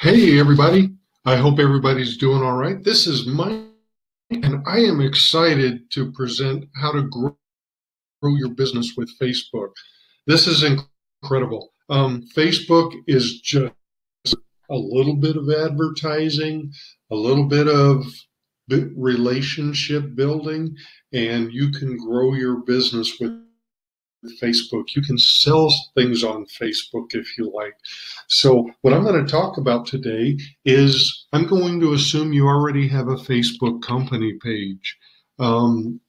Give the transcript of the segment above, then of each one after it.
Hey, everybody. I hope everybody's doing all right. This is Mike, and I am excited to present how to grow your business with Facebook. This is incredible. Facebook is just a little bit of advertising, a little bit of relationship building, and you can grow your business with Facebook. You can sell things on Facebook if you like. So what I'm going to talk about today is I'm going to assume you already have a Facebook company page.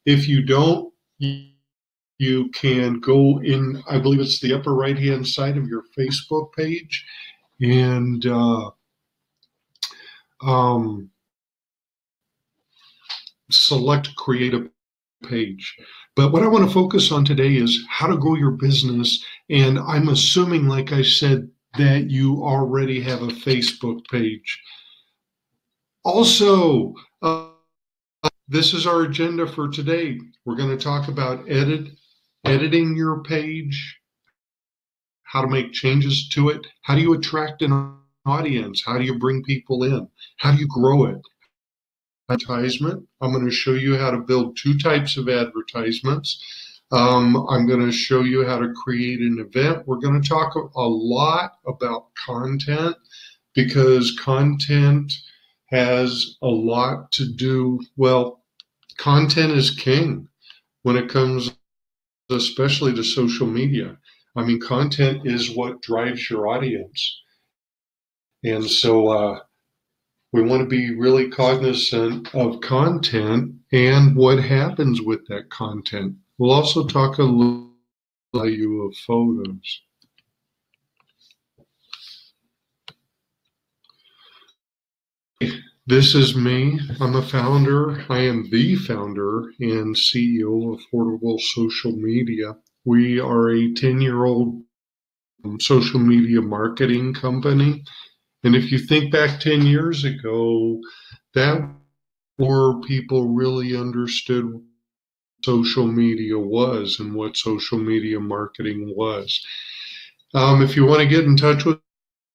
If you don't, you can go in, I believe it's the upper right-hand side of your Facebook page, and select Create a Page. But what I want to focus on today is how to grow your business. And I'm assuming, like I said, that you already have a Facebook page. Also, this is our agenda for today. We're going to talk about editing your page, how to make changes to it, how do you attract an audience, how do you bring people in, how do you grow it. Advertisement. I'm going to show you how to build two types of advertisements. I'm going to show you how to create an event. We're going to talk a lot about content because content has a lot to do. Well, content is king when it comes especially to social media. I mean, content is what drives your audience. And so we want to be really cognizant of content and what happens with that content. We'll also talk a little value of photos. This is me. I'm a founder. I am the founder and CEO of Affordable Social Media. We are a 10-year-old social media marketing company. And if you think back 10 years ago, that more people really understood what social media was and what social media marketing was. If you want to get in touch with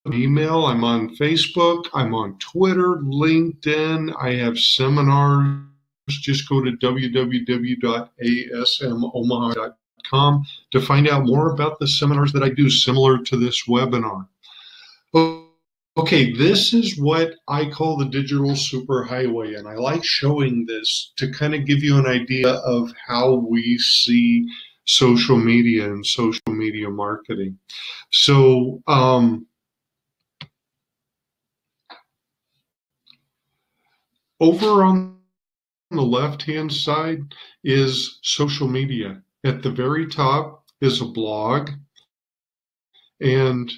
me, email, I'm on Facebook, I'm on Twitter, LinkedIn, I have seminars. Just go to www.asmomaha.com to find out more about the seminars that I do similar to this webinar. Okay, this is what I call the digital superhighway, and I like showing this to kind of give you an idea of how we see social media and social media marketing. So, over on the left-hand side is social media. At the very top is a blog, and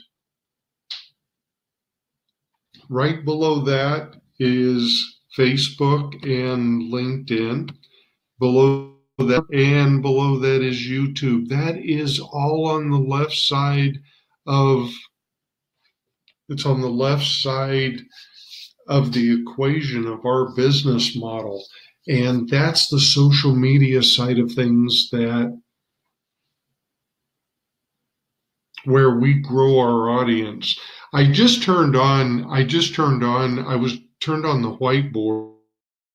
right below that is Facebook and LinkedIn. Below that is YouTube. That is all on the left side of, it's on the left side of the equation of our business model. And that's the social media side of things where we grow our audience. I was turned on the whiteboard.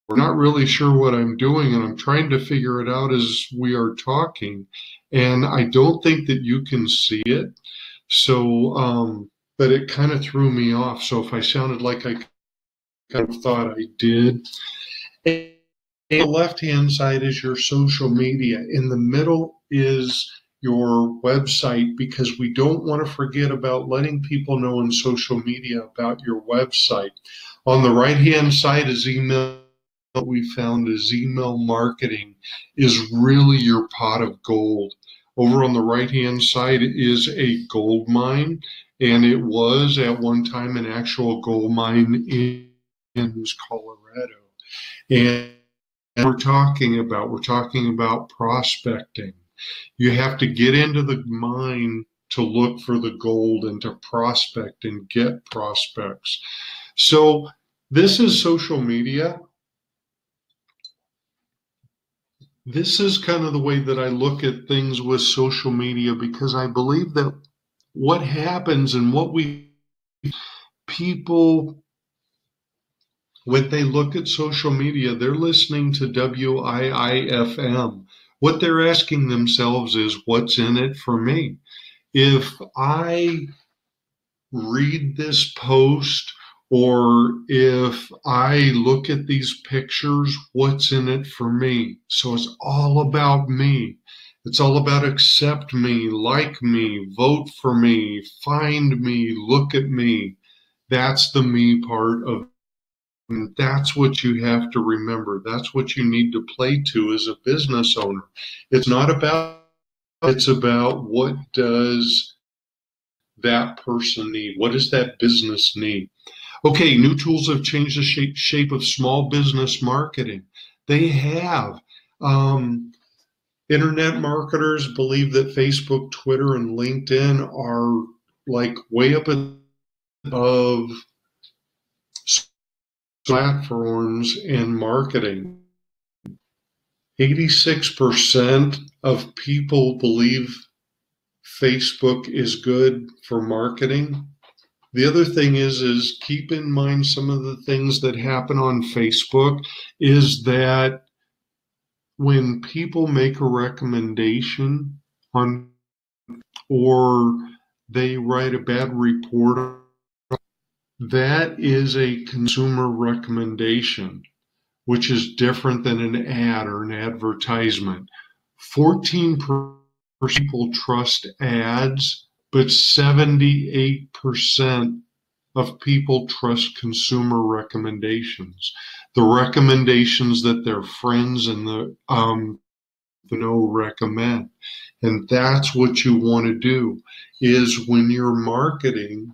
I'm not really sure what I'm doing, and I'm trying to figure it out as we are talking. And I don't think that you can see it. So, but it kind of threw me off. So if I sounded like I kind of thought I did. And the left-hand side is your social media. In the middle is your website, because we don't want to forget about letting people know in social media about your website. On the right-hand side is email. What we found is email marketing is really your pot of gold. Over on the right-hand side is a gold mine, and it was at one time an actual gold mine in Colorado. And we're talking about prospecting. You have to get into the mine to look for the gold and to prospect and get prospects. So this is social media. This is kind of the way that I look at things with social media, because I believe that what happens and what we people, when they look at social media, they're listening to WIIFM. What they're asking themselves is, what's in it for me? If I read this post, or if I look at these pictures, what's in it for me? So it's all about me. It's all about accept me, like me, vote for me, find me, look at me. That's the me part of, and that's what you have to remember. That's what you need to play to as a business owner. It's not about, it's about what does that person need? What does that business need? Okay, new tools have changed the shape of small business marketing. They have. Um, Internet marketers believe that Facebook, Twitter, and LinkedIn are like way up above platforms in marketing. 86% of people believe Facebook is good for marketing. The other thing is keep in mind some of the things that happen on Facebook is that when people make a recommendation on, or they write a bad report, that is a consumer recommendation, which is different than an ad or an advertisement. 14% people trust ads, but 78% of people trust consumer recommendations, the recommendations that their friends and the know recommend. And that's what you want to do, is when you're marketing,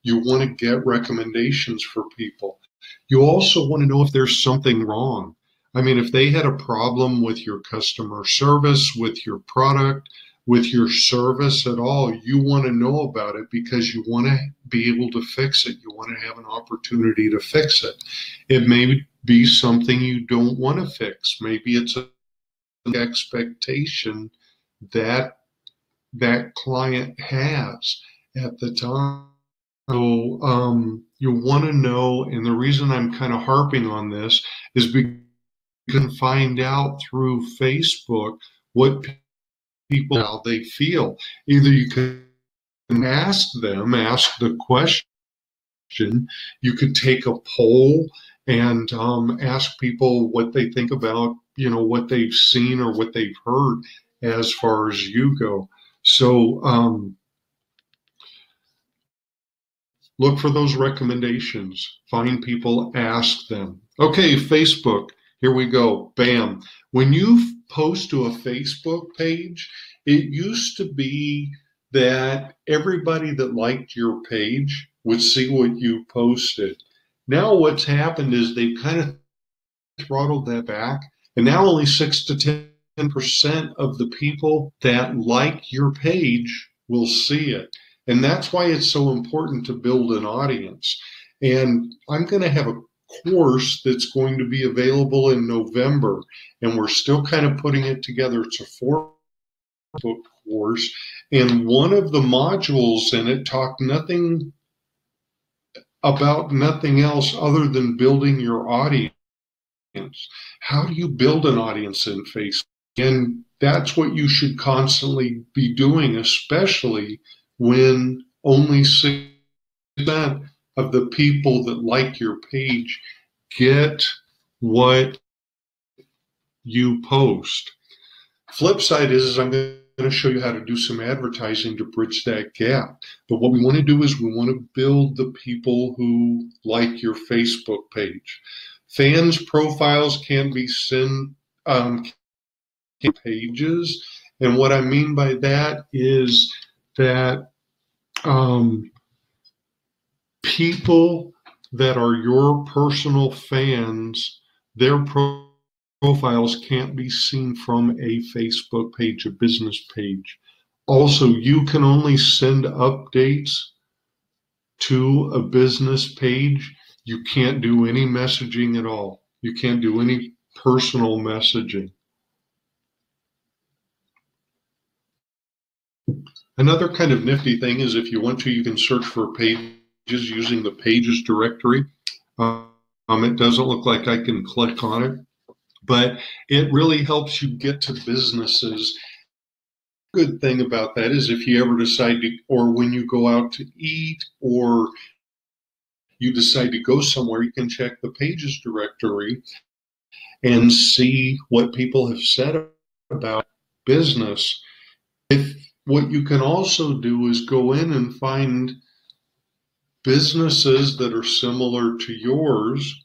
you want to get recommendations for people. You also want to know if there's something wrong. I mean, if they had a problem with your customer service, with your product, with your service at all, you want to know about it because you want to be able to fix it. You want to have an opportunity to fix it. It may be something you don't want to fix. Maybe it's an expectation that that client has at the time. So you want to know, and the reason I'm kind of harping on this is because you can find out through Facebook what people, how they feel. Either you can ask them, ask the question. You could take a poll and ask people what they think about, what they've seen or what they've heard as far as you go. So look for those recommendations. Find people, ask them. Okay, Facebook, here we go. Bam. When you post to a Facebook page, it used to be that everybody that liked your page would see what you posted. Now what's happened is they've kind of throttled that back, and now only 6 to 10% of the people that like your page will see it. And that's why it's so important to build an audience. And I'm going to have a course that's going to be available in November, and we're still kind of putting it together. It's a 4-book course, and one of the modules in it talk nothing about nothing else other than building your audience. How do you build an audience in Facebook? And that's what you should constantly be doing, especially when only 6% of the people that like your page get what you post. Flip side is I'm going to show you how to do some advertising to bridge that gap. But what we want to do is we want to build the people who like your Facebook page. Fans' profiles can be sent pages. And what I mean by that is that people that are your personal fans, their profiles can't be seen from a Facebook page, a business page. Also, you can only send updates to a business page. You can't do any messaging at all. You can't do any personal messaging. Another kind of nifty thing is if you want to, you can search for a page using the pages directory. It doesn't look like I can click on it, but it really helps you get to businesses. Good thing about that is if you ever decide to, or when you go out to eat, or you decide to go somewhere, you can check the pages directory and see what people have said about business. What you can also do is go in and find businesses that are similar to yours,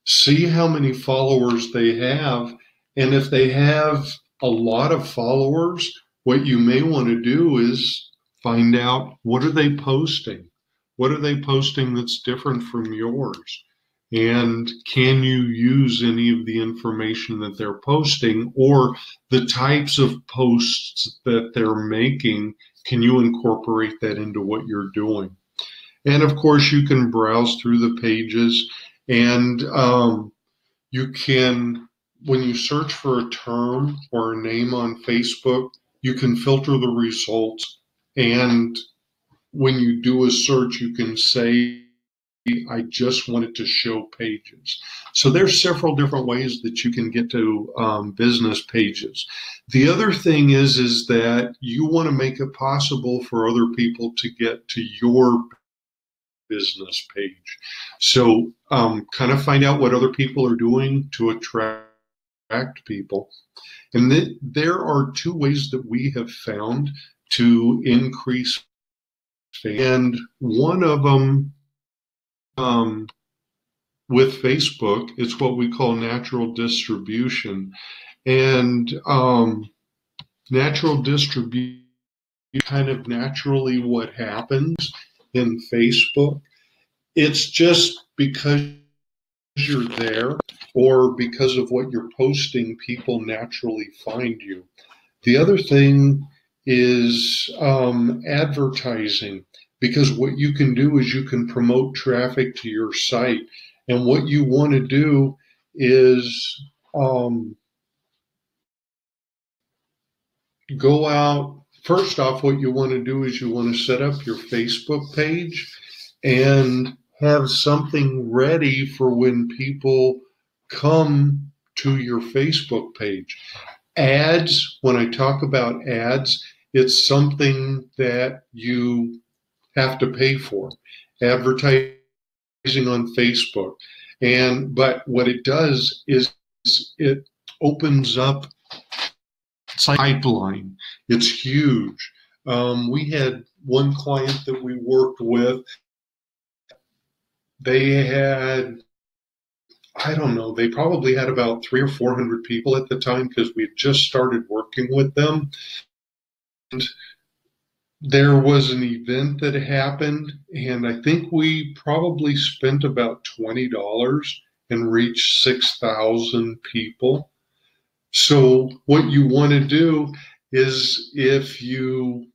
see how many followers they have, and if they have a lot of followers, what you may want to do is find out, what are they posting? What are they posting that's different from yours? And can you use any of the information that they're posting, or the types of posts that they're making? Can you incorporate that into what you're doing? And of course, you can browse through the pages, and you can, when you search for a term or a name on Facebook, you can filter the results. And when you do a search, you can say, I just wanted to show pages. So there's several different ways that you can get to business pages. The other thing is that you want to make it possible for other people to get to your business page. So kind of find out what other people are doing to attract people. And there are two ways that we have found to increase, and one of them with Facebook is what we call natural distribution. And natural distribution kind of naturally what happens in Facebook. It's just because you're there, or because of what you're posting, people naturally find you. The other thing is advertising, because what you can do is you can promote traffic to your site. And what you want to do is go out. First off, what you want to do is you want to set up your Facebook page and have something ready for when people come to your Facebook page. Ads, when I talk about ads, it's something that you have to pay for. Advertising on Facebook. But what it does is it opens up pipeline. It's huge. We had one client that we worked with. They had, I don't know, they probably had about 300 or 400 people at the time, because we had just started working with them. And there was an event that happened, and I think we probably spent about $20 and reached 6,000 people. So what you want to do is, if you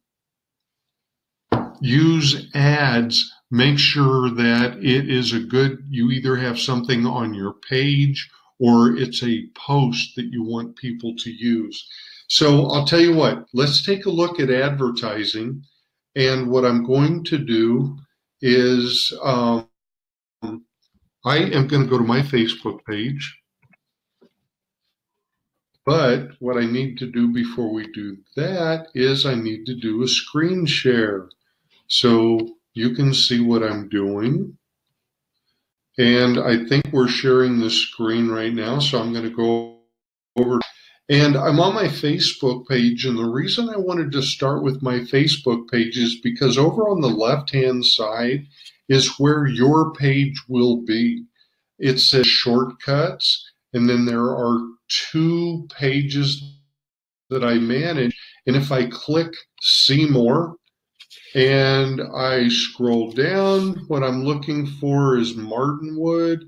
use ads, make sure that it is you either have something on your page, or it's a post that you want people to use. So I'll tell you what, let's take a look at advertising. And what I'm going to do is I am going to go to my Facebook page. But what I need to do before we do that is I need to do a screen share, so you can see what I'm doing. And I think we're sharing the screen right now, so I'm going to go over. And I'm on my Facebook page, and the reason I wanted to start with my Facebook page is because over on the left-hand side is where your page will be. It says shortcuts, and then there are two pages that I manage. And if I click see more and I scroll down, what I'm looking for is Martinwood,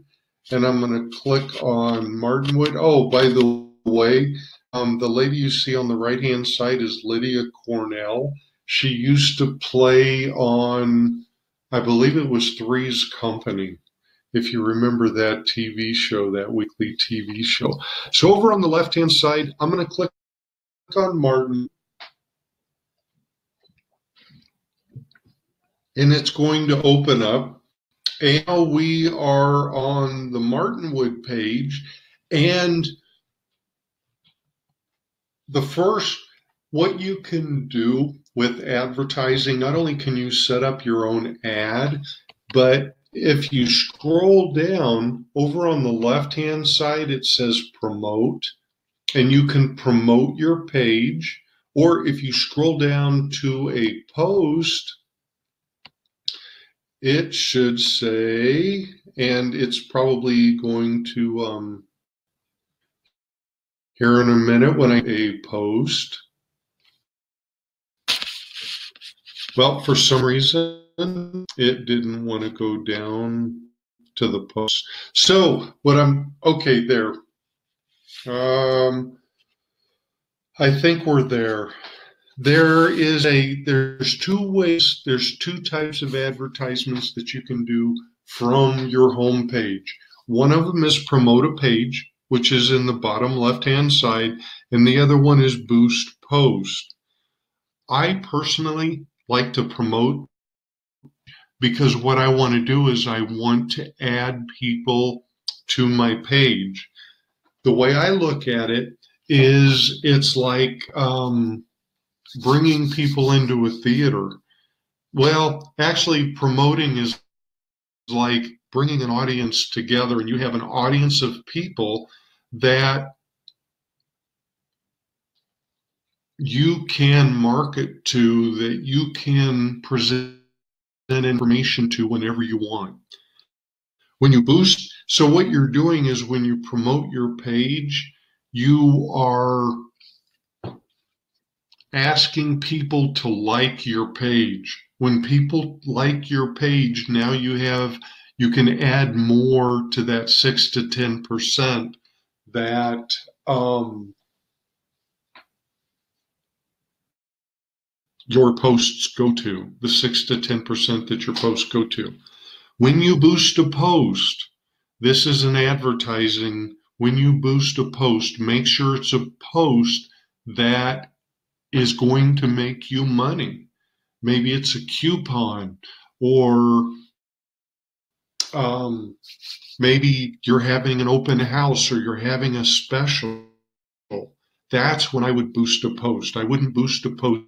and I'm going to click on Martinwood. Oh, by the way, the lady you see on the right-hand side is Lydia Cornell. She used to play on, I believe it was Three's Company, if you remember that TV show, that weekly TV show. So over on the left-hand side, I'm going to click on Martin, and it's going to open up. And now we are on the Martinwood page, and the first, what you can do with advertising, not only can you set up your own ad, but if you scroll down over on the left-hand side, it says promote, and you can promote your page. Or if you scroll down to a post, it should say, and it's probably going to, here in a minute when I a post. Well, for some reason, it didn't want to go down to the post. So what okay, there. I think we're there. There's two ways, there's two types of advertisements that you can do from your home page. One of them is promote a page, which is in the bottom left-hand side, and the other one is boost post. I personally like to promote because what I want to do is I want to add people to my page. The way I look at it is it's like bringing people into a theater. Well, actually promoting is like bringing an audience together, and you have an audience of people that you can market to, that you can present information to whenever you want. When you boost, so what you're doing is when you promote your page, you are asking people to like your page. When people like your page, now you can add more to that 6 to 10% that your posts go to, the 6 to 10% that your posts go to. When you boost a post, this is an advertising. When you boost a post, make sure it's a post that is going to make you money. Maybe it's a coupon, or maybe you're having an open house, or you're having a special. That's when I would boost a post. I wouldn't boost a post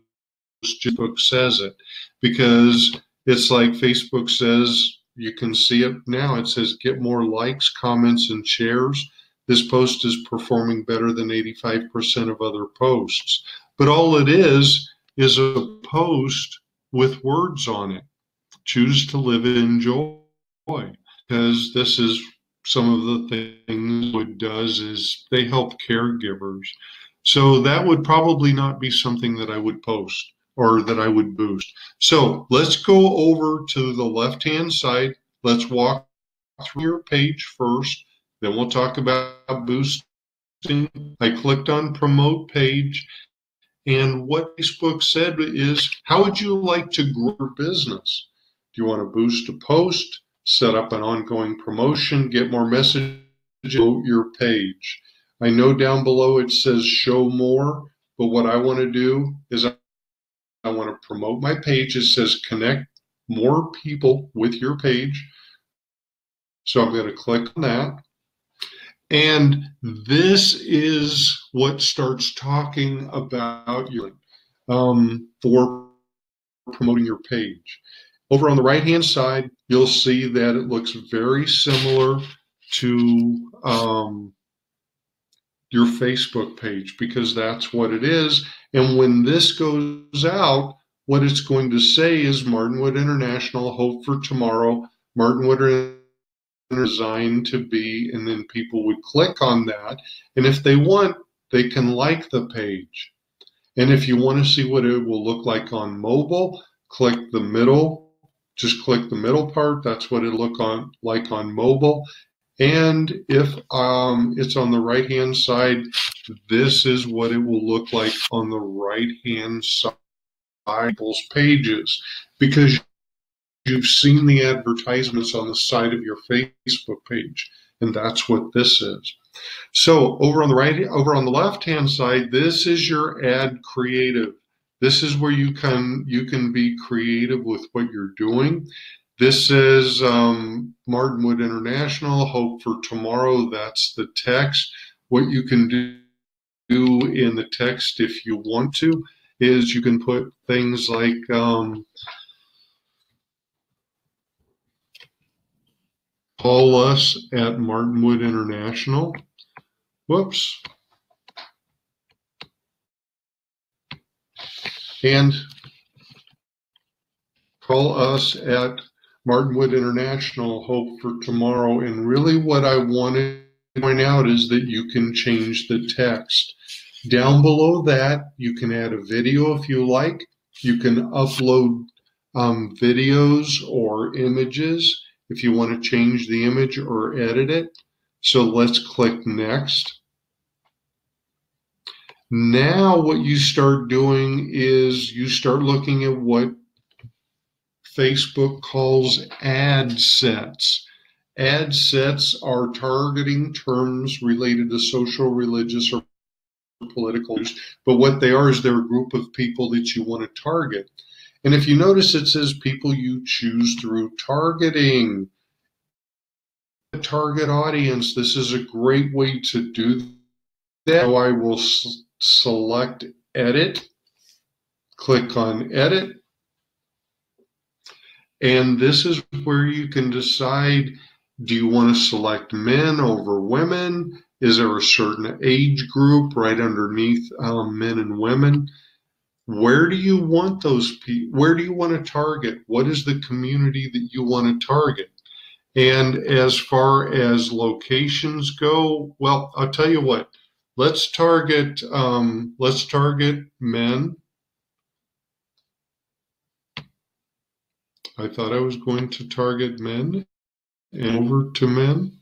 just Facebook says it, because it's like Facebook says, you can see it now, it says get more likes, comments, and shares. This post is performing better than 85% of other posts. But all it is a post with words on it. Choose to live in joy, because this is some of the things it does is they help caregivers. So that would probably not be something that I would post or that I would boost. So let's go over to the left-hand side. Let's walk through your page first. Then we'll talk about boosting. I clicked on promote page. And what Facebook said is, how would you like to grow your business? Do you want to boost a post, set up an ongoing promotion, get more messages, promote your page? I know down below it says show more, but what I want to do is I want to promote my page. It says connect more people with your page. So I'm going to click on that. And this is what starts talking about your for promoting your page. Over on the right-hand side, you'll see that it looks very similar to your Facebook page, because that's what it is. And when this goes out, what it's going to say is Martinwood International, hope for tomorrow, Martinwood designed to be, and then people would click on that. And if they want, they can like the page. And if you want to see what it will look like on mobile, click the middle, just click the middle part. That's what it'll look like on mobile. And if it's on the right-hand side, this is what it will look like on the right-hand side of people's pages, because you've seen the advertisements on the side of your Facebook page, and that's what this is. So over on the left-hand side, this is your ad creative. This is where you can be creative with what you're doing. This says Martinwood International, Hope for Tomorrow. That's the text. What you can do in the text, if you want to, is you can put things like call us at Martinwood International. Whoops. And call us at Martinwood International, Hope for Tomorrow. And really what I wanted to point out is that you can change the text. Down below that, you can add a video if you like. You can upload videos or images if you want to change the image or edit it. So let's click Next. Now what you start doing is you start looking at what Facebook calls ad sets. Ad sets are targeting terms related to social, religious, or political issues, but what they are is they're a group of people that you want to target. And if you notice, it says people you choose through targeting. Target audience, this is a great way to do that. So I will select Edit, click on Edit, and this is where you can decide, do you want to select men over women? Is there a certain age group right underneath men and women? Where do you want those people? Where do you want to target? What is the community that you want to target? And as far as locations go, well, I'll tell you what. Let's target men. I thought I was going to target men and over to men.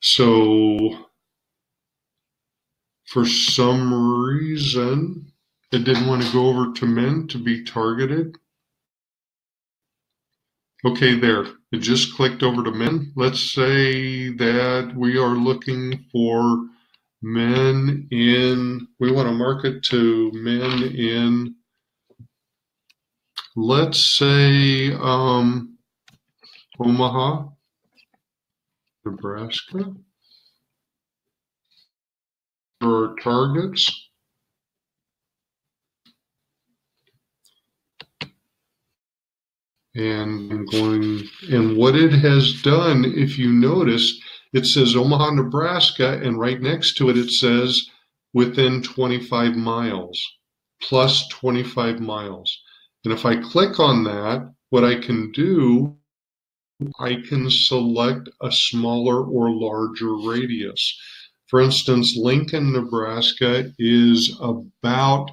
So for some reason, it didn't want to go over to men to be targeted. Okay, there. It just clicked over to men. Let's say that we are looking for men in, we want to market to men in, let's say, Omaha, Nebraska, for our targets. And I'm going, and what it has done, if you notice, it says Omaha, Nebraska, and right next to it, it says within 25 miles, plus 25 miles. And if I click on that, what I can do, I can select a smaller or larger radius. For instance, Lincoln, Nebraska is about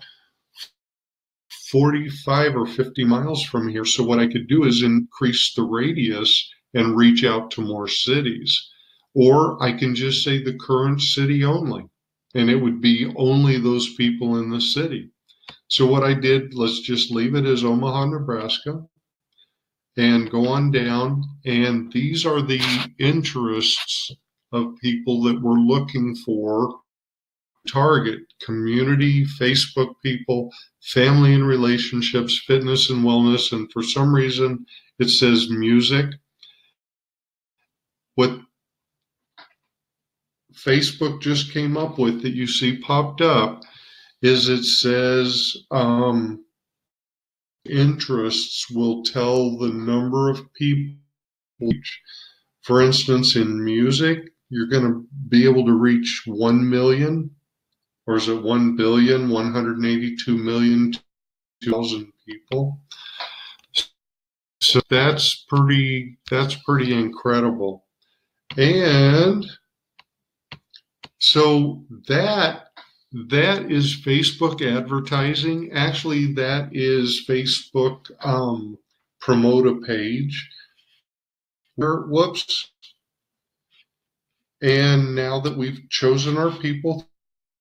45 or 50 miles from here. So what I could do is increase the radius and reach out to more cities. Or I can just say the current city only, and it would be only those people in the city. So what I did, let's just leave it as Omaha, Nebraska, and go on down. And these are the interests of people that we're looking for. Target: community, Facebook people, family and relationships, fitness and wellness, and for some reason it says music. What Facebook just came up with that you see popped up is it says interests will tell the number of people. For instance, in music, you're going to be able to reach 1 million, or is it 1,182,000,000 people? So that's pretty incredible. And so that is Facebook advertising. Actually, that is Facebook promote a page. Whoops. And now that we've chosen our people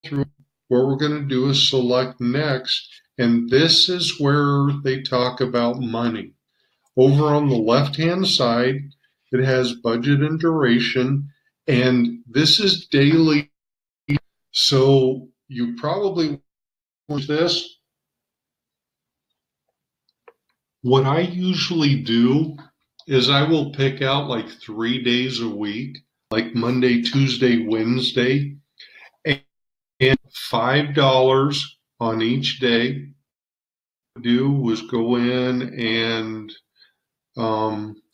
through, what we're going to do is select next. And this is where they talk about money. Over on the left-hand side, it has budget and duration. And this is daily. So you probably want this. What I usually do is I will pick out like 3 days a week, like Monday, Tuesday, Wednesday, and $5 on each day. What I do was go in and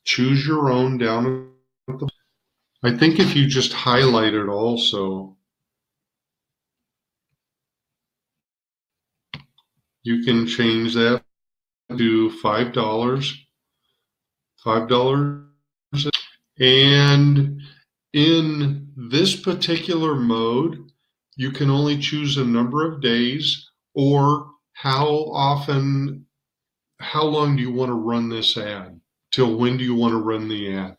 choose your own down at the. I think if you just highlight it also, you can change that to $5. $5. And in this particular mode, you can only choose a number of days or how long do you want to run this ad? Till when do you want to run the ad?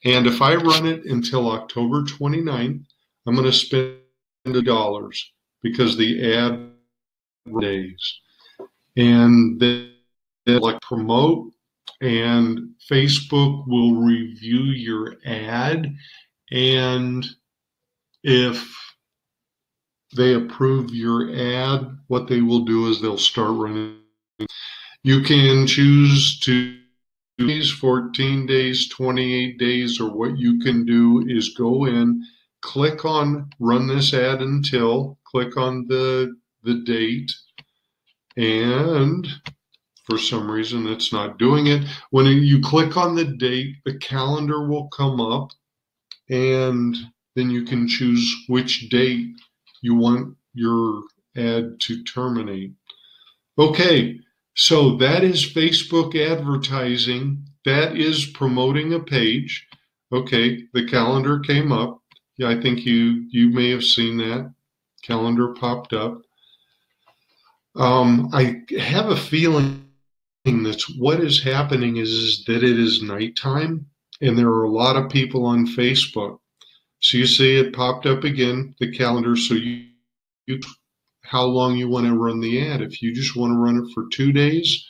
And if I run it until October 29th, I'm going to spend $100 because the ad days. And then like promote, and Facebook will review your ad, and if they approve your ad, what they will do is they'll start running. You can choose to 14 days, 28 days, or what you can do is go in, click on run this ad until, click on the date, and for some reason it's not doing it. When you click on the date, the calendar will come up, and then you can choose which date you want your ad to terminate. Okay, so that is Facebook advertising. That is promoting a page. Okay, the calendar came up. Yeah, I think you may have seen that. Calendar popped up. I have a feeling that what is happening is that it is nighttime and there are a lot of people on Facebook. So you see it popped up again, the calendar. So you how long you want to run the ad. If you just want to run it for 2 days,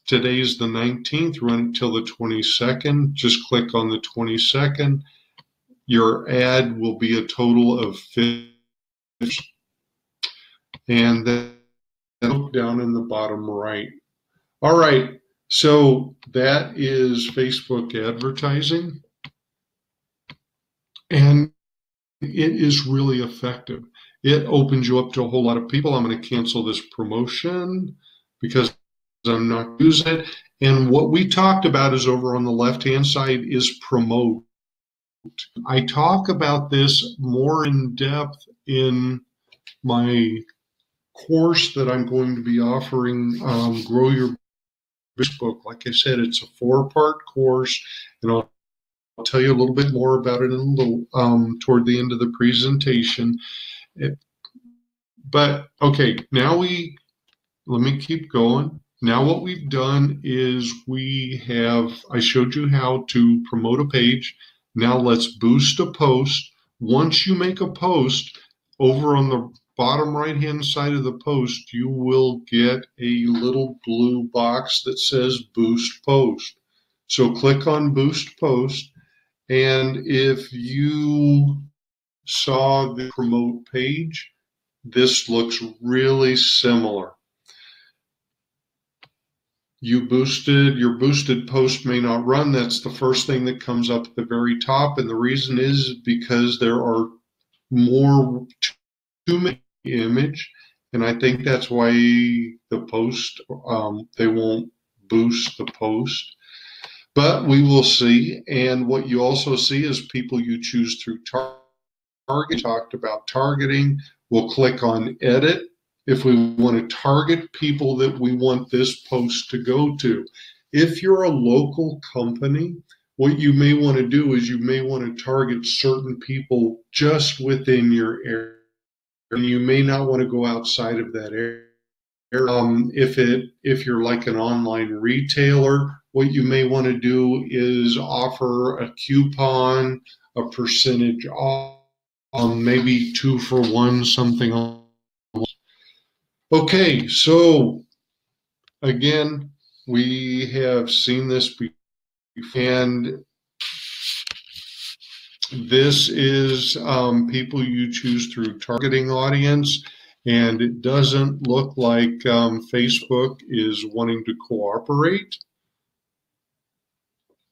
today's the 19th, run it till the 22nd. Just click on the 22nd. Your ad will be a total of 50. And then look down in the bottom right. All right, so that is Facebook advertising, and it is really effective. It opens you up to a whole lot of people. I'm going to cancel this promotion because I'm not using it. And what we talked about is over on the left-hand side is promote. I talk about this more in depth in my course that I'm going to be offering, Grow Your Facebook. Like I said, it's a 4-part course, and I'll tell you a little bit more about it in a little toward the end of the presentation. But okay, now let me keep going. Now what we've done is I showed you how to promote a page. Now let's boost a post. Once you make a post, over on the bottom right-hand side of the post, you will get a little blue box that says Boost Post. So click on Boost Post, and if you saw the promote page, this looks really similar. Your boosted post may not run. That's the first thing that comes up at the very top, and the reason is because there are too many image, and I think that's why the post, they won't boost the post, but we will see. And what you also see is people you choose through target. Talked about targeting. We'll click on edit if we want to target people that we want this post to go to. If you're a local company, what you may want to do is you may want to target certain people just within your area. And you may not want to go outside of that area. If you're like an online retailer, what you may want to do is offer a coupon, a percentage off, maybe 2 for 1, something else. Okay, so again, we have seen this before, and this is people you choose through targeting audience, and it doesn't look like Facebook is wanting to cooperate.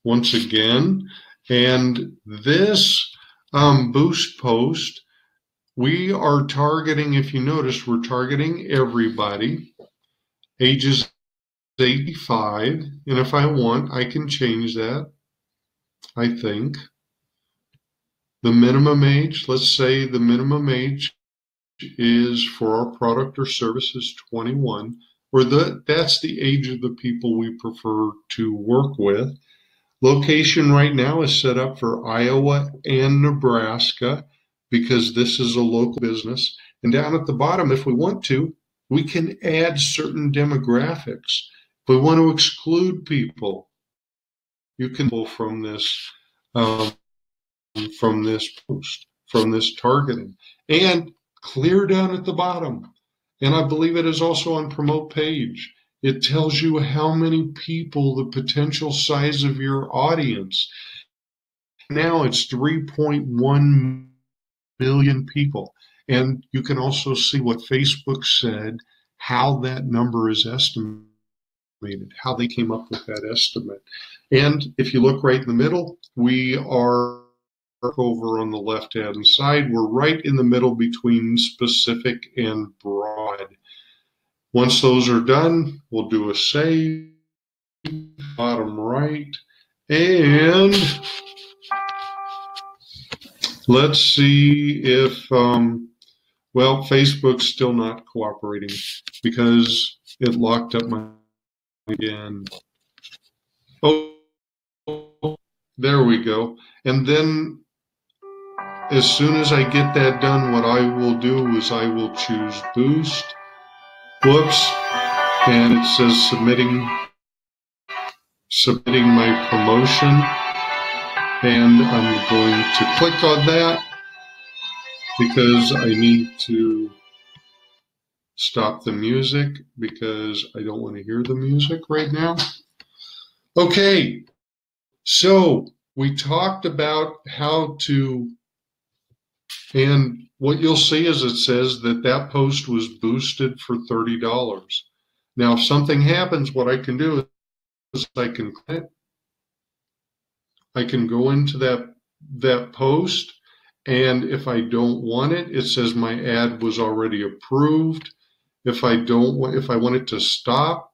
once again. And this boost post, we are targeting, if you notice, we're targeting everybody, ages 85. And if I want, I can change that, I think. The minimum age, let's say the minimum age is for our product or service is 21, or that's the age of the people we prefer to work with. Location right now is set up for Iowa and Nebraska because this is a local business. And down at the bottom, if we want to, we can add certain demographics. If we want to exclude people, you can pull from this post, from this targeting. And clear down at the bottom, and I believe it is also on promote page, it tells you how many people, the potential size of your audience. Now it's 3.1 million people. And you can also see what Facebook said, how that number is estimated, how they came up with that estimate. And if you look right in the middle, we are over on the left-hand side. We're right in the middle between specific and broad. Once those are done, we'll do a save, bottom right, and let's see if, well, Facebook's still not cooperating because it locked up my again. Oh, there we go. And then as soon as I get that done, what I will do is I will choose boost. Whoops. And it says submitting my promotion. And I'm going to click on that because I need to stop the music because I don't want to hear the music right now. Okay. So we talked about how to, and what you'll see is it says that that post was boosted for $30. Now, if something happens, what I can do is I can click, I can go into that post, and if I don't want it, it says my ad was already approved. If I want it to stop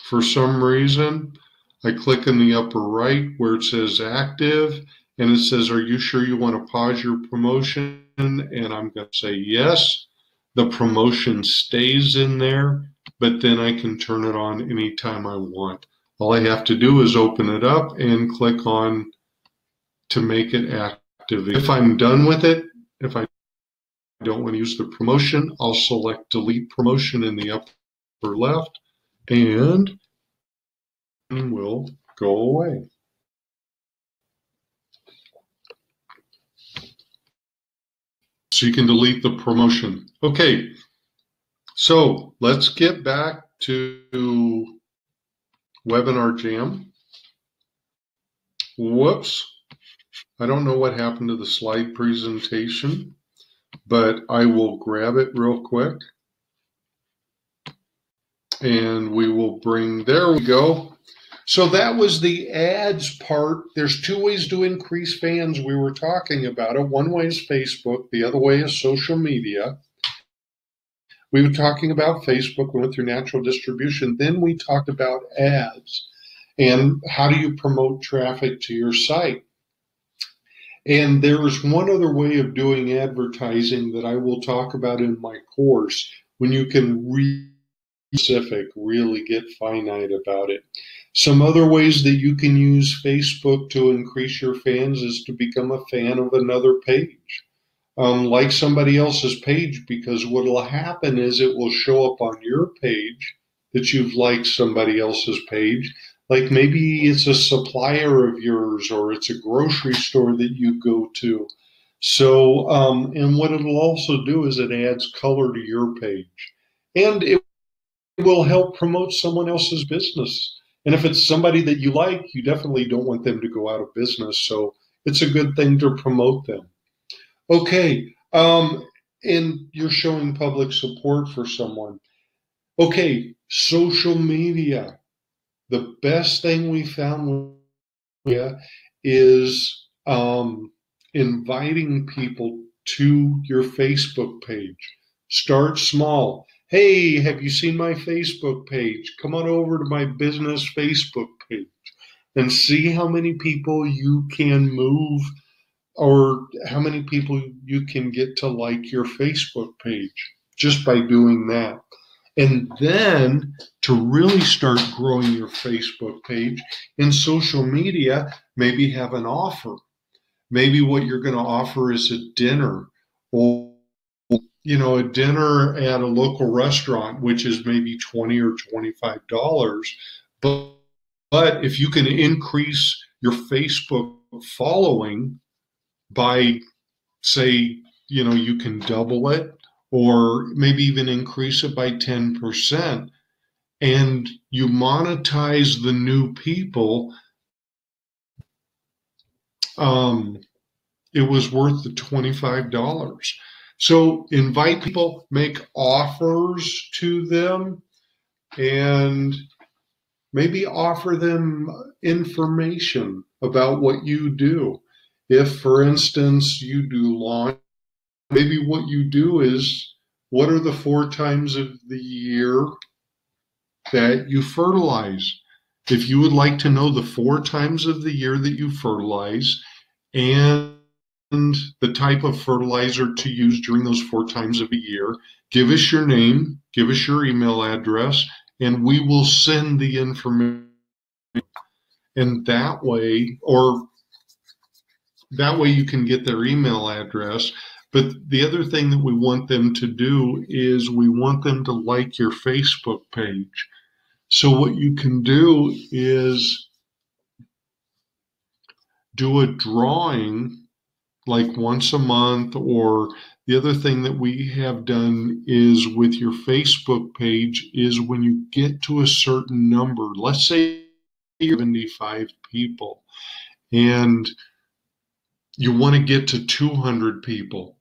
for some reason, I click in the upper right where it says active, and it says, are you sure you want to pause your promotion? And I'm going to say yes. The promotion stays in there, but then I can turn it on anytime I want. All I have to do is open it up and click on to make it active. If I'm done with it, if I don't want to use the promotion, I'll select delete promotion in the upper left, and it will go away. So you can delete the promotion. Okay, so let's get back to Webinar Jam. Whoops, I don't know what happened to the slide presentation, but I will grab it real quick. And we will bring, there we go. So that was the ads part. There's two ways to increase fans. We were talking about it. One way is Facebook. The other way is social media. We were talking about Facebook. We went through natural distribution. Then we talked about ads and how do you promote traffic to your site. And there is one other way of doing advertising that I will talk about in my course when you can specific, really get finite about it. Some other ways that you can use Facebook to increase your fans is to become a fan of another page. Like somebody else's page, because what will happen is it will show up on your page that you've liked somebody else's page. Like maybe it's a supplier of yours or it's a grocery store that you go to. So, and what it'll also do is it adds color to your page. And it will help promote someone else's business. And if it's somebody that you like, you definitely don't want them to go out of business. So it's a good thing to promote them. Okay, and you're showing public support for someone. Okay, social media. The best thing we found is inviting people to your Facebook page. Start small. Hey, have you seen my Facebook page? Come on over to my business Facebook page and see how many people you can move or how many people you can get to like your Facebook page just by doing that. And then to really start growing your Facebook page in social media, maybe have an offer. Maybe what you're going to offer is a dinner or a dinner at a local restaurant, which is maybe $20 or $25. But if you can increase your Facebook following by, say, you can double it or maybe even increase it by 10%, and you monetize the new people, it was worth the $25. So invite people, make offers to them, and maybe offer them information about what you do. If, for instance, you do lawn, maybe what you do is, what are the 4 times of the year that you fertilize? If you would like to know the 4 times of the year that you fertilize and the type of fertilizer to use during those 4 times of a year, give us your name, give us your email address, and we will send the information. And that way you can get their email address. But the other thing that we want them to do is we want them to like your Facebook page. So what you can do is do a drawing like once a month, or the other thing that we have done is with your Facebook page is when you get to a certain number, let's say you're 75 people and you want to get to 200 people,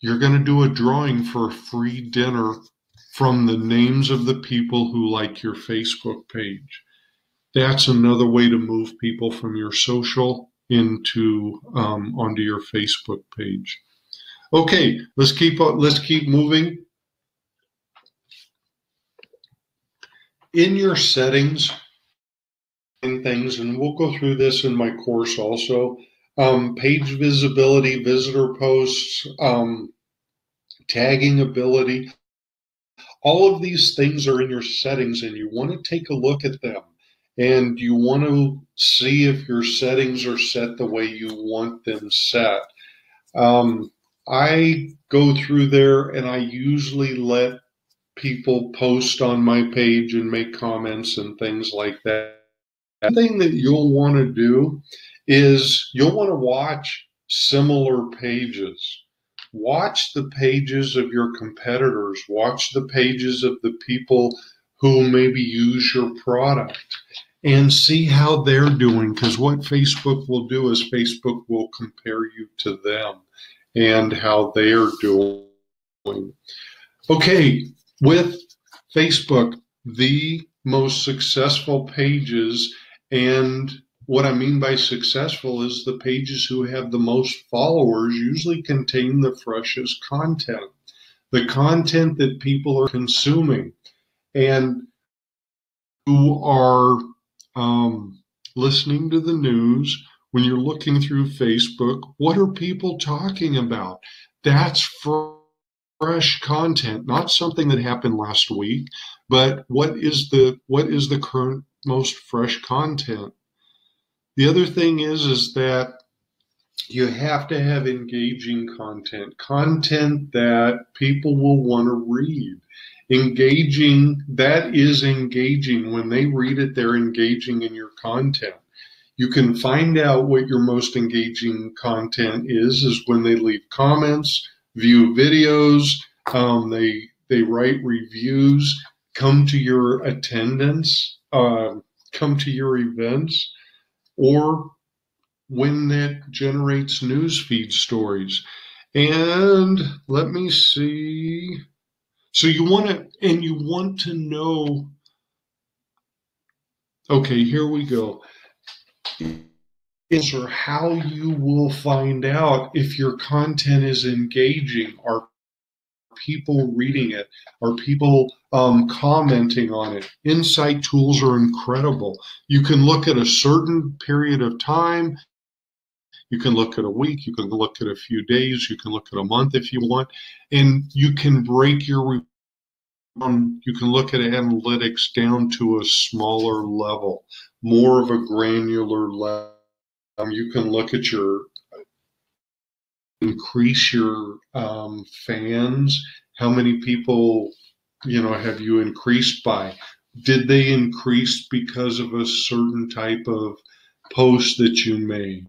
you're going to do a drawing for a free dinner from the names of the people who like your Facebook page. That's another way to move people from your social into onto your Facebook page. Okay, let's keep moving. In your settings and things, and we'll go through this in my course also. Page visibility, visitor posts, tagging ability. All of these things are in your settings, and you want to take a look at them. And you want to see if your settings are set the way you want them set. I go through there and I usually let people post on my page and make comments and things like that. The thing that you'll want to do is you'll want to watch similar pages. Watch the pages of your competitors. Watch the pages of the people who maybe use your product and see how they're doing, because what Facebook will do is Facebook will compare you to them and how they're doing. Okay, with Facebook, the most successful pages, and what I mean by successful is the pages who have the most followers usually contain the freshest content, the content that people are consuming and who are listening to the news. When you're looking through Facebook, what are people talking about? That's fresh content, not something that happened last week, but what is the current most fresh content? The other thing is that you have to have engaging content that people will want to read. That is engaging. When they read it, they're engaging in your content. You can find out what your most engaging content is when they leave comments, view videos, they write reviews, come to your attendance, come to your events, or when that generates newsfeed stories. And let me see. So you want to know Okay, here we go. Or how you will find out if your content is engaging. Are people reading it? Are people commenting on it? Insight tools are incredible. You can look at a certain period of time. You can look at a week. You can look at a few days. You can look at a month if you want. And you can break your you can look at analytics down to a smaller level, more of a granular level. You can look at your increase your fans. How many people, have you increased by? Did they increase because of a certain type of post that you made?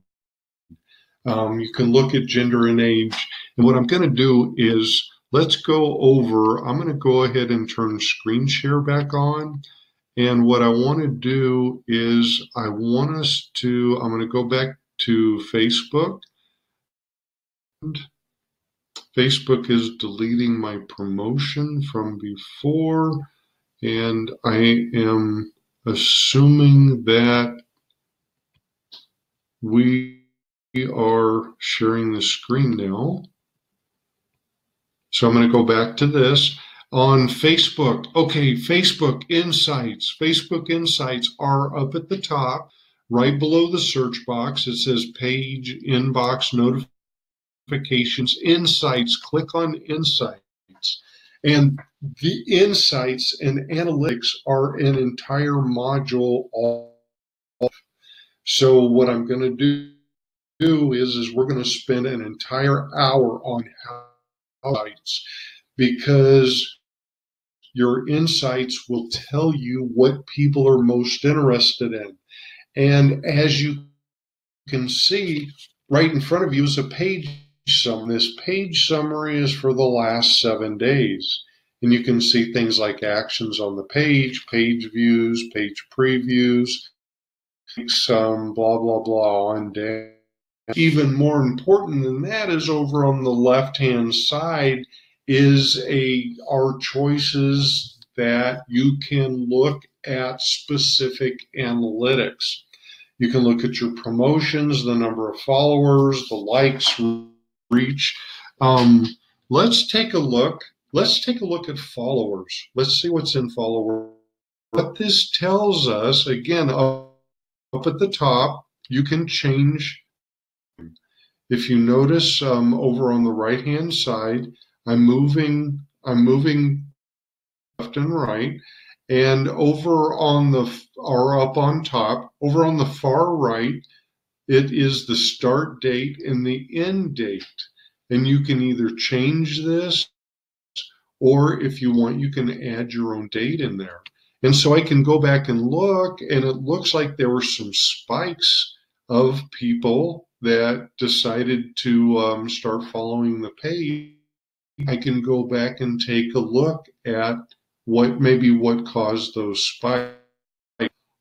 You can look at gender and age. And what I'm going to do is let's go over, I'm going to go ahead and turn screen share back on. And what I want to do is I'm going to go back to Facebook. Facebook is deleting my promotion from before, and I am assuming that we are sharing the screen now. So I'm going to go back to this. On Facebook, okay, Facebook Insights. Facebook Insights are up at the top, right below the search box. It says page, inbox, notifications, insights. Click on insights. And the insights and analytics are an entire module. So what I'm going to do is we're going to spend an entire hour on insights, because your insights will tell you what people are most interested in. And as you can see, right in front of you is a page summary. This page summary is for the last 7 days. And you can see things like actions on the page views, page previews, some blah, blah, blah on day. Even more important than that is over on the left-hand side is our choices that you can look at specific analytics. You can look at your promotions, the number of followers, the likes, reach. Let's take a look. Let's take a look at followers. Let's see what's in followers. What this tells us, again, up at the top, you can change. If you notice over on the right-hand side, I'm moving left and right. And over on or up on top, over on the far right, it is the start date and the end date. And you can either change this, or if you want, you can add your own date in there. And so I can go back and look, and it looks like there were some spikes of people that decided to start following the page. I can go back and take a look at what caused those spikes.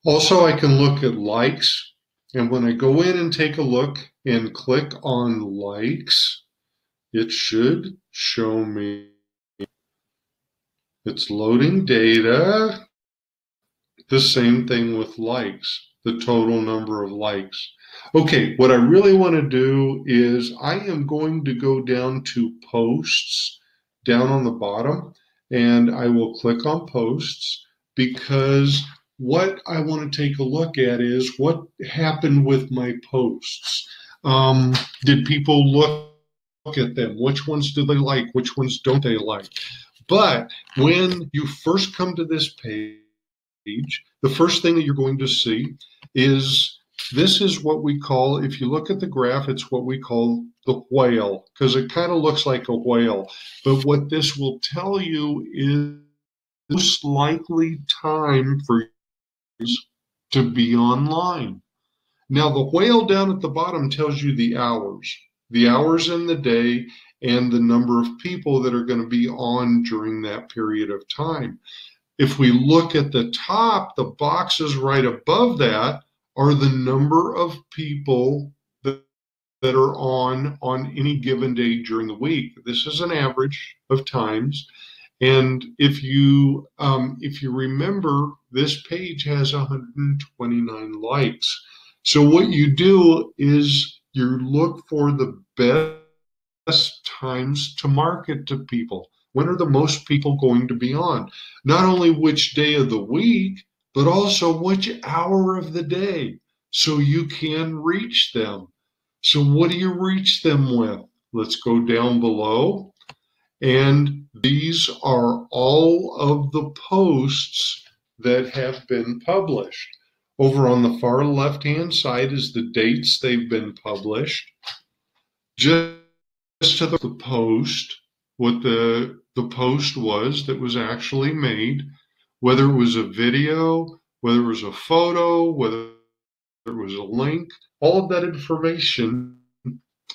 Also, I can look at likes. And when I go in and take a look and click on likes, it should show me. It's loading data. The same thing with likes, the total number of likes. Okay, what I really want to do is I am going to go down to posts down on the bottom, and I will click on posts, because what I want to take a look at is what happened with my posts. Did people look at them? Which ones do they like? Which ones don't they like? But when you first come to this page, the first thing that you're going to see is this is what we call, if you look at the graph, it's what we call the whale, because it kind of looks like a whale. But what this will tell you is most likely time for you to be online. Now, the whale down at the bottom tells you the hours in the day, and the number of people that are going to be on during that period of time. If we look at the top, the boxes right above that are the number of people that are on any given day during the week. This is an average of times. And if you remember, this page has 129 likes. So what you do is you look for the best times to market to people. When are the most people going to be on? Not only which day of the week, but also which hour of the day, so you can reach them. So what do you reach them with? Let's go down below. And these are all of the posts that have been published. Over on the far left-hand side is the dates they've been published. Just to the post, what the post was that was actually made, whether it was a video, whether it was a photo, whether it was a link, all of that information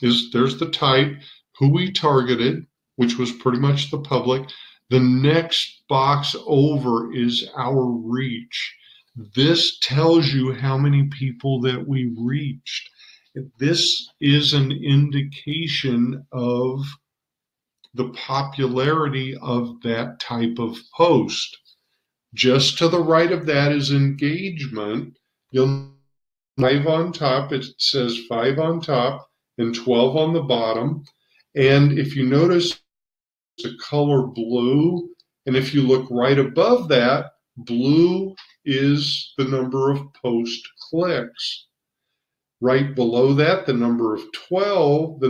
there's the type, who we targeted, which was pretty much the public. The next box over is our reach. This tells you how many people that we reached. This is an indication of the popularity of that type of post. Just to the right of that is engagement. You'll 5 on top, it says 5 on top and 12 on the bottom. And if you notice the color blue, and if you look right above that, blue is the number of post clicks. Right below that, the number 12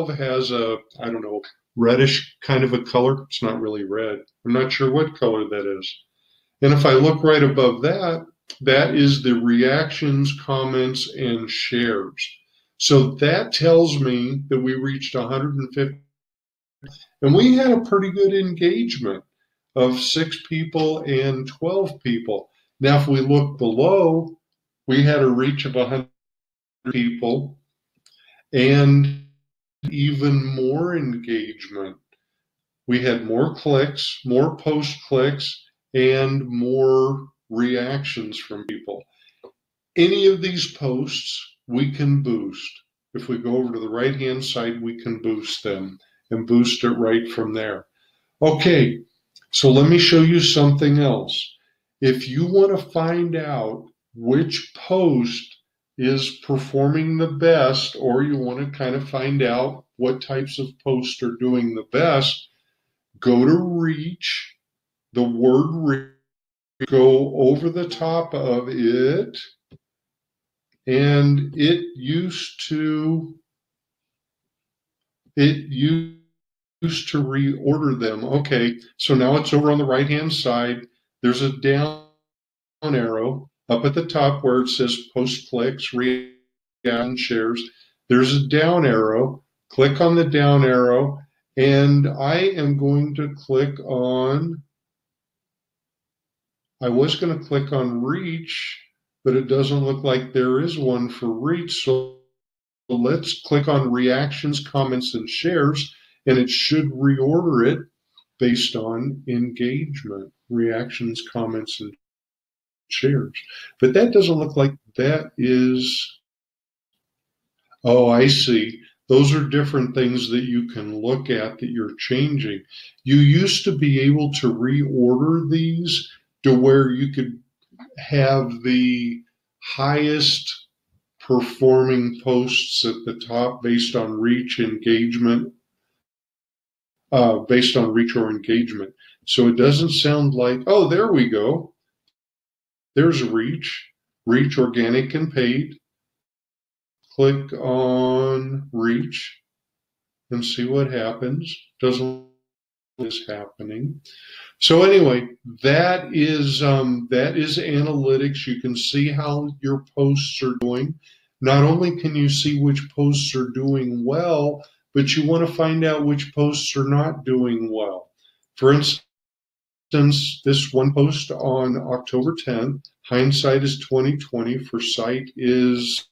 has a, I don't know, reddish kind of a color. It's not really red. I'm not sure what color that is. And if I look right above that, that is the reactions, comments, and shares. So that tells me that we reached 150, and we had a pretty good engagement of 6 people and 12 people. Now, if we look below, we had a reach of 100 people and even more engagement. We had more clicks, more post clicks, and more reactions from people. Any of these posts we can boost. If we go over to the right-hand side, we can boost them and boost it right from there. Okay, so let me show you something else. If you want to find out which post is performing the best, or you want to kind of find out what types of posts are doing the best, go to reach, the word reach, go over the top of it, and it used to reorder them. Okay, so now it's over on the right hand side. There's a down arrow up at the top where it says post clicks, reaction, shares. There's a down arrow. Click on the down arrow, and I am going to click on, I was going to click on reach, but it doesn't look like there is one for reach. So let's click on reactions, comments, and shares, and it should reorder it based on engagement, reactions, comments, and shares. But that doesn't look like that is, oh, I see. Those are different things that you can look at that you're changing. You used to be able to reorder these to where you could have the highest performing posts at the top based on reach, engagement, based on reach or engagement. So it doesn't sound like, oh, there we go. There's reach, organic and paid. Click on reach and see what happens. Doesn't is happening. So anyway, that is analytics. You can see how your posts are doing. Not only can you see which posts are doing well, but you want to find out which posts are not doing well. For instance, this one post on October 10th, hindsight is 2020, for sight is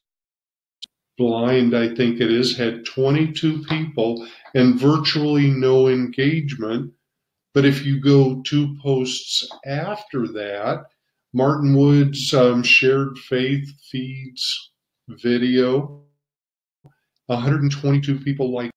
blind, I think it is, had 22 people and virtually no engagement. But if you go 2 posts after that, Martin Wood's shared faith feeds video, 122 people like